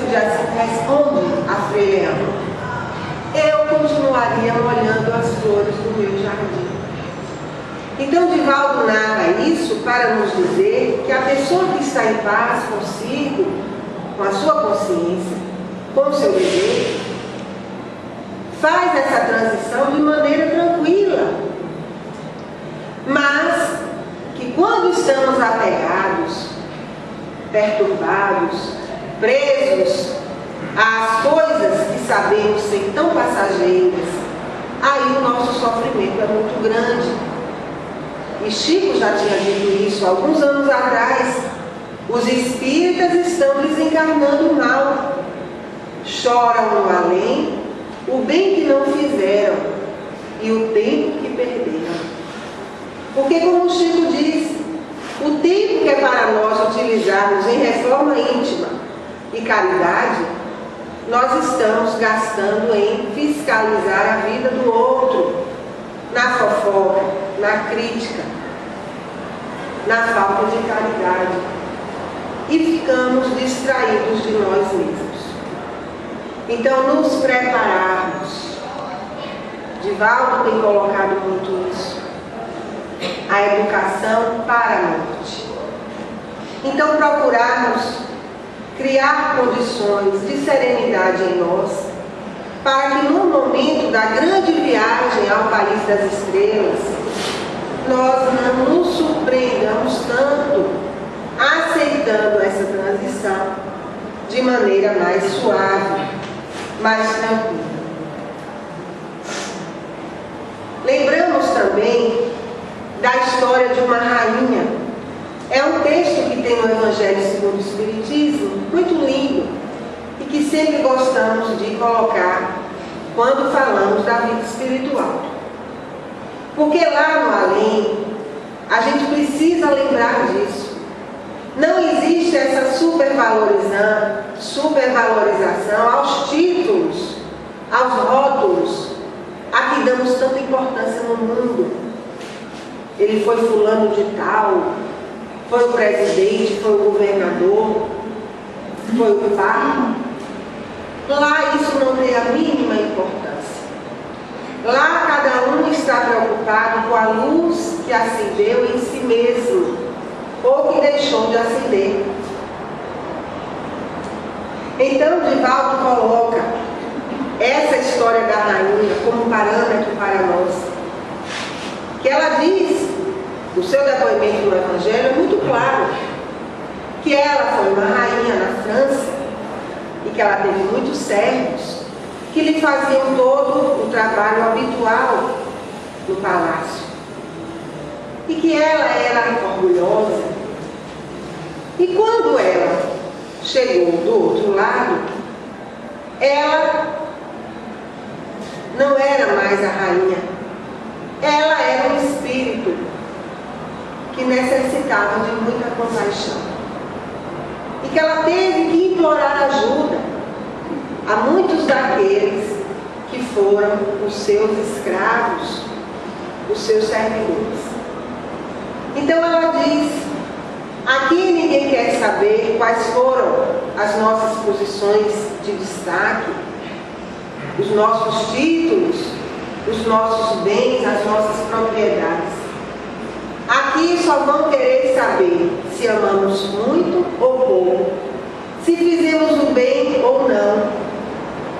responde a Frei Leão, eu continuaria molhando as flores do meu jardim. Então, Divaldo narra isso para nos dizer que a pessoa que está em paz consigo, com a sua consciência, com o seu dever, faz essa transição de maneira tranquila. Mas que quando estamos apegados, perturbados, presos às coisas que sabemos ser tão passageiras, aí o nosso sofrimento é muito grande. E Chico já tinha dito isso alguns anos atrás. Os espíritas estão desencarnando o mal, choram no além o bem que não fizeram e o tempo que perderam. Porque, como o Chico diz, o tempo que é para nós utilizarmos em reforma íntima e caridade, nós estamos gastando em fiscalizar a vida do outro, na fofoca, na crítica, na falta de caridade, e ficamos distraídos de nós mesmos. Então, nos prepararmos. Divaldo tem colocado muito isso. A educação para a morte. Então, procurarmos criar condições de serenidade em nós, para que no momento da grande viagem ao país das estrelas, nós não nos surpreendamos tanto, aceitando essa transição de maneira mais suave, mais tranquila. Lembramos também da história de uma rainha. É um texto que tem no Evangelho segundo o Espiritismo, muito lindo, e que sempre gostamos de colocar quando falamos da vida espiritual. Porque lá no além, a gente precisa lembrar disso. Não existe essa supervalorização aos títulos, aos rótulos, a que damos tanta importância no mundo. Ele foi fulano de tal, foi o presidente, foi o governador, foi o papa. Lá isso não tem a mínima importância. Lá cada um está preocupado com a luz que acendeu em si mesmo, ou que deixou de acender. Então, Divaldo coloca essa história da rainha como parâmetro para nós. Que ela diz, o seu depoimento no Evangelho é muito claro, que ela foi uma rainha na França e que ela teve muitos servos que lhe faziam todo o trabalho habitual no palácio. E que ela era orgulhosa. E quando ela chegou do outro lado, ela não era mais a rainha. Ela era um espírito que necessitava de muita compaixão. E que ela teve que implorar ajuda a muitos daqueles que foram os seus escravos, os seus servidores. Então ela diz, aqui ninguém quer saber quais foram as nossas posições de destaque, os nossos títulos, os nossos bens, as nossas propriedades. Aqui só vão querer saber se amamos muito ou pouco, se fizemos o bem ou não,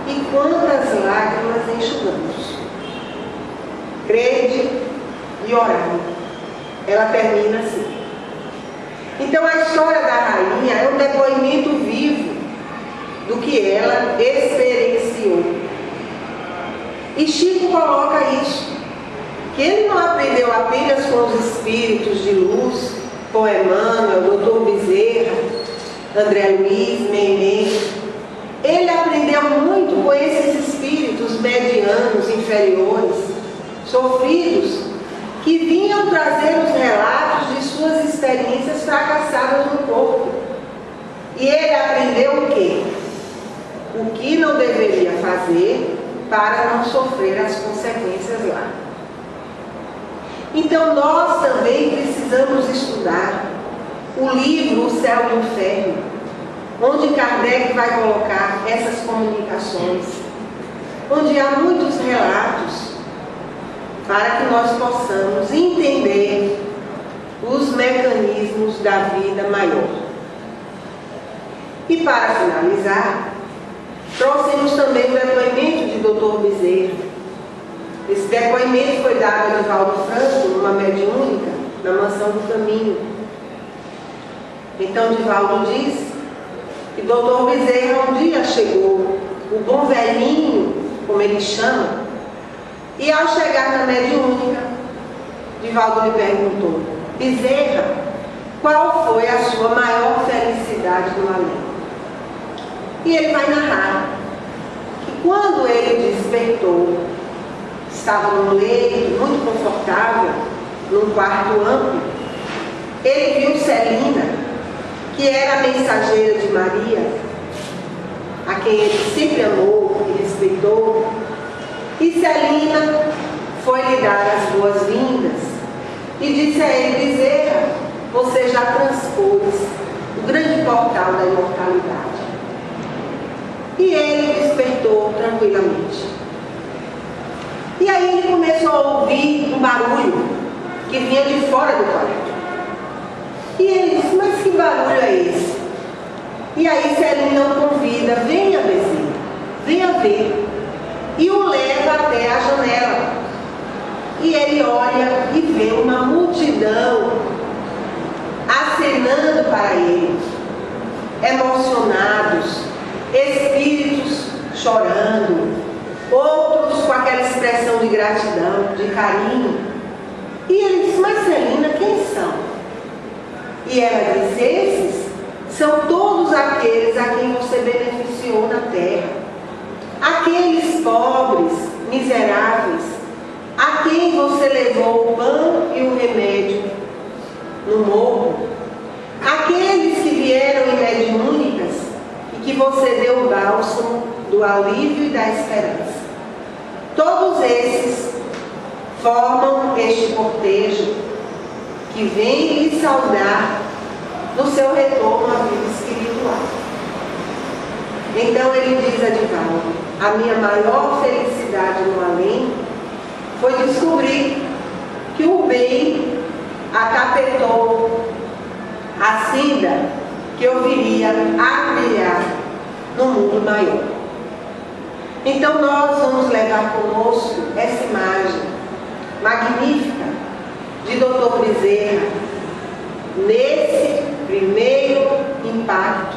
e quantas lágrimas enxugamos. Crede e orai. Ela termina assim. Então a história da rainha é um depoimento vivo do que ela experienciou. E Chico coloca isso, que ele não aprendeu apenas com os espíritos de luz, com Emmanuel, Dr. Bezerra, André Luiz, Neném. Ele aprendeu muito com esses espíritos medianos, inferiores, sofridos, que vinham trazer os relatos de suas experiências fracassadas no corpo. E ele aprendeu o quê? O que não deveria fazer para não sofrer as consequências lá. Então nós também precisamos estudar o livro O Céu e o Inferno, onde Kardec vai colocar essas comunicações, onde há muitos relatos para que nós possamos entender os mecanismos da vida maior. E para finalizar, trouxemos também o depoimento de Dr. Bezerra. Esse depoimento foi dado a Divaldo Franco, numa mediúnica, na Mansão do Caminho. Então, Divaldo diz que Dr. Bezerra um dia chegou, o bom velhinho, como ele chama, e ao chegar na mediúnica, Divaldo lhe perguntou: Bezerra, qual foi a sua maior felicidade no além? E ele vai narrar que quando ele despertou, estava num leito muito confortável, num quarto amplo, ele viu Celina, que era a mensageira de Maria, a quem ele sempre amou e respeitou, e Celina foi lhe dar as boas-vindas e disse a ele: Bezerra, você já transpôs o grande portal da imortalidade. E ele despertou tranquilamente. E aí ele começou a ouvir um barulho que vinha de fora do quarto. E ele disse: mas que barulho é esse? E aí Celina o convida: venha, Bezerra, venha ver. E o leva até a janela. E ele olha e vê uma multidão acenando para ele, emocionados, espíritos chorando, outros com aquela expressão de gratidão, de carinho. E ele disse: mas Celina, quem são? E ela disse: esses são todos aqueles a quem você beneficiou na terra, aqueles pobres, miseráveis, a quem você levou o pão e o remédio no morro, aqueles que vieram em mediúnicas e que você deu o bálsamo do alívio e da esperança. Todos esses formam este cortejo que vem lhe saudar no seu retorno à vida espiritual. Então ele diz a Divaldo: a minha maior felicidade no além foi descobrir que o bem acapetou a senda que eu viria a brilhar no mundo maior. Então nós vamos levar conosco essa imagem magnífica de Dr. Bezerra nesse primeiro impacto,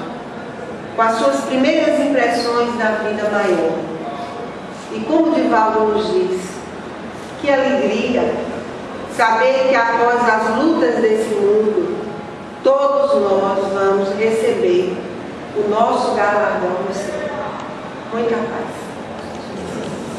com as suas primeiras impressões da vida maior. E como Divaldo nos diz, que alegria saber que após as lutas desse mundo, todos nós vamos receber o nosso galardão no céu. Muita paz.